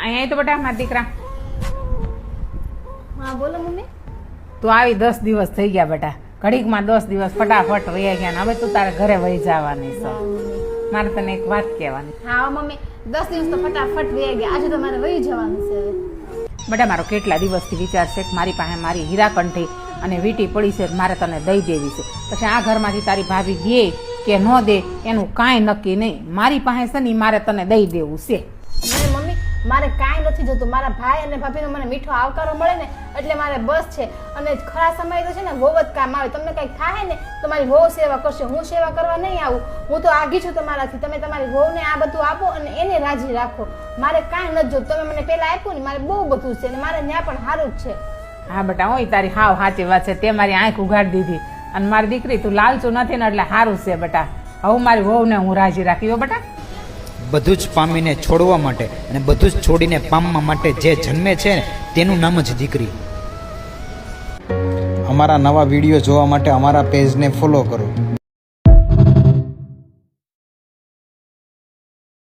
અહીંયા તો બેટા મારા દીકરા હા બોલો મમ્મી. તું આવી 10 દિવસ થઈ ગયા બેટા. ઘડીકમાં 10 દિવસ ફટાફટ વહી ગયા ને હવે તું તારા ઘરે વહી જવાની છે. મારે તને એક વાત કહેવાની. હા મમ્મી 10 દિવસ તો ફટાફટ વહી ગયા. આજે તો મારે વહી જવાનું છે હવે. બેટા મારો કેટલા દિવસથી વિચાર છે કે મારી પાસે મારી હીરાકંઠી અને વીટી પડી છે મારે તને દઈ દેવી છે. પછી આ ઘરમાંથી તારી ભાભી દે કે ન દે એનું કાંઈ નક્કી નહીં. મારી પાસે છે ને મારે તને દઈ દેવું છે. નહીં મમ્મી મારે કાંઈ નથી જોતું. મારા ભાઈ અને ભાભીનો મને મીઠો આવકારો મળે ને એટલે મારે બસ છે. અને ખરા સમય તો છે ને વહુ જ કામ આવે. તમને કંઈક થાય ને તો મારી વહુ સેવા કરશે. હું સેવા કરવા નહીં આવું. હું તો આગી છું તમારાથી. તમે તમારી વહુને આ બધું આપો અને એને રાજી રાખો. મારે કાંઈ નથી જોતું. તમે મને પહેલાં આપ્યું ને મારે બહુ બધું છે અને મારે ત્યાં પણ સારું જ છે. હા બેટા હોય તારી હાવ સાચી વાત છે. તે મારી આંખ ઉઘાડી દીધી. અને મારી દીકરી તું લાલચું નથી ને એટલે સારું છે બેટા. હવે મારી વહુને હું રાજી રાખી. બેટા બધું જ પામીને છોડવા માટે અને બધું જ છોડીને પામવા માટે જે જન્મે છે ને તેનું નામ જ દીકરી. અમારા નવા વિડીયો જોવા માટે અમારા પેજને ફોલો કરો.